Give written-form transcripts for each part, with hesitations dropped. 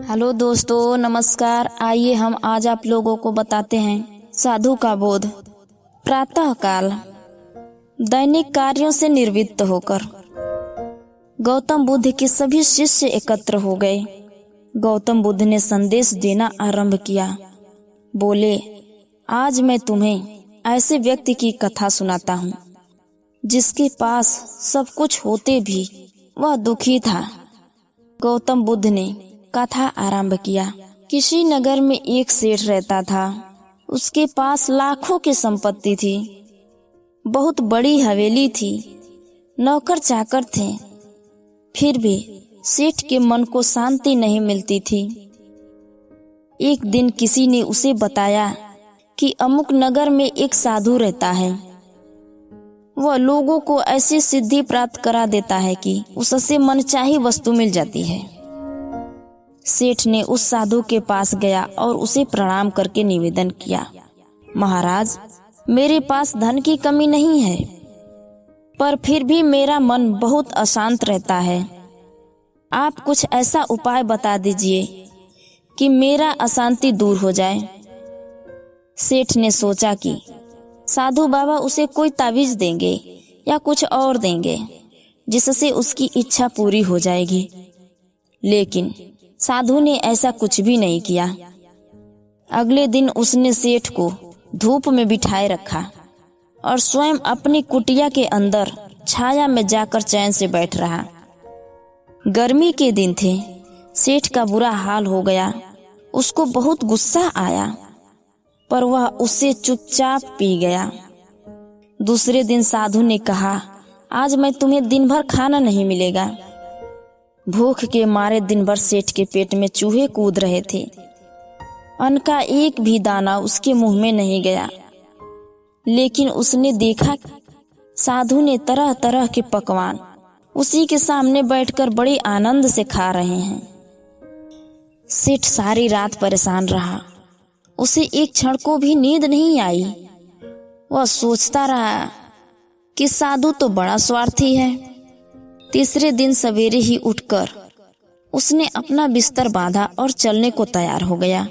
Hello दोस्तों, नमस्कार। आइए हम आज आप लोगों को बताते हैं साधु का बोध। प्रातः काल दैनिक कार्यों से निर्वृत्त होकर गौतम बुद्ध के सभी शिष्य एकत्र हो गए। गौतम बुद्ध ने संदेश देना आरंभ किया। बोले, आज मैं तुम्हें ऐसे व्यक्ति की कथा सुनाता हूँ जिसके पास सब कुछ होते भी वह दुखी था। गौतम बुद्ध ने कथा आरंभ किया। किसी नगर में एक सेठ रहता था। उसके पास लाखों की संपत्ति थी, बहुत बड़ी हवेली थी, नौकर चाकर थे। फिर भी सेठ के मन को शांति नहीं मिलती थी। एक दिन किसी ने उसे बताया कि अमुक नगर में एक साधु रहता है। वह लोगों को ऐसी सिद्धि प्राप्त करा देता है कि उससे मनचाही वस्तु मिल जाती है। सेठ ने उस साधु के पास गया और उसे प्रणाम करके निवेदन किया, महाराज, मेरे पास धन की कमी नहीं है, पर फिर भी मेरा मन बहुत अशांत रहता है। आप कुछ ऐसा उपाय बता दीजिए कि मेरा अशांति दूर हो जाए। सेठ ने सोचा कि साधु बाबा उसे कोई ताबीज देंगे या कुछ और देंगे जिससे उसकी इच्छा पूरी हो जाएगी, लेकिन साधु ने ऐसा कुछ भी नहीं किया। अगले दिन उसने सेठ को धूप में बिठाए रखा और स्वयं अपनी कुटिया के अंदर छाया में जाकर चैन से बैठ रहा। गर्मी के दिन थे। सेठ का बुरा हाल हो गया। उसको बहुत गुस्सा आया, पर वह उससे चुपचाप पी गया। दूसरे दिन साधु ने कहा, आज मैं तुम्हें दिन भर खाना नहीं मिलेगा। भूख के मारे दिन भर सेठ के पेट में चूहे कूद रहे थे। अन्न का एक भी दाना उसके मुंह में नहीं गया, लेकिन उसने देखा साधु ने तरह तरह के पकवान उसी के सामने बैठकर बड़े आनंद से खा रहे हैं। सेठ सारी रात परेशान रहा। उसे एक क्षण को भी नींद नहीं आई। वह सोचता रहा कि साधु तो बड़ा स्वार्थी है। तीसरे दिन सवेरे ही उठकर उसने अपना बिस्तर बांधा और चलने को तैयार हो गया।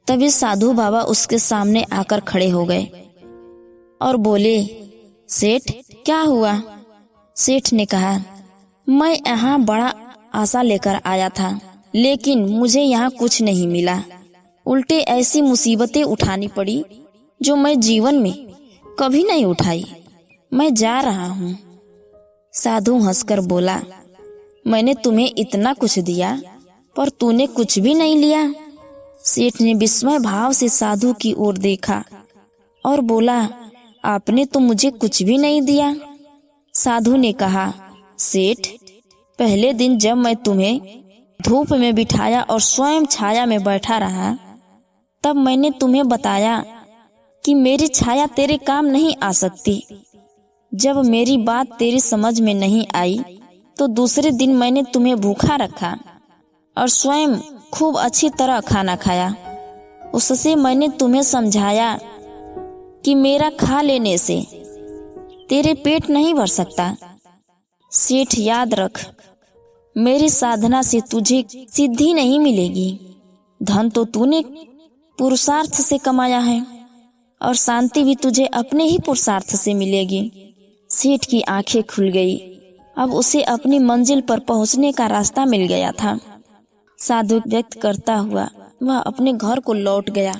तभी साधु बाबा उसके सामने आकर खड़े हो गए और बोले, सेठ, क्या हुआ? सेठ ने कहा, मैं यहाँ बड़ा आशा लेकर आया था, लेकिन मुझे यहाँ कुछ नहीं मिला। उल्टे ऐसी मुसीबतें उठानी पड़ी जो मैं जीवन में कभी नहीं उठाई। मैं जा रहा हूँ। साधु हंसकर बोला, मैंने तुम्हें इतना कुछ दिया, पर तूने कुछ भी नहीं लिया। सेठ ने विस्मय भाव से साधु की ओर देखा और बोला, आपने तो मुझे कुछ भी नहीं दिया। साधु ने कहा, सेठ, पहले दिन जब मैं तुम्हें धूप में बिठाया और स्वयं छाया में बैठा रहा, तब मैंने तुम्हें बताया कि मेरी छाया तेरे काम नहीं आ सकती। जब मेरी बात तेरी समझ में नहीं आई, तो दूसरे दिन मैंने तुम्हें भूखा रखा और स्वयं खूब अच्छी तरह खाना खाया। उससे मैंने तुम्हें समझाया कि मेरा खा लेने से तेरे पेट नहीं भर सकता। सेठ, याद रख, मेरी साधना से तुझे सिद्धि नहीं मिलेगी। धन तो तूने पुरुषार्थ से कमाया है और शांति भी तुझे अपने ही पुरुषार्थ से मिलेगी। सेठ की आंखें खुल गई। अब उसे अपनी मंजिल पर पहुंचने का रास्ता मिल गया था। साधु व्यक्त करता हुआ वह अपने घर को लौट गया।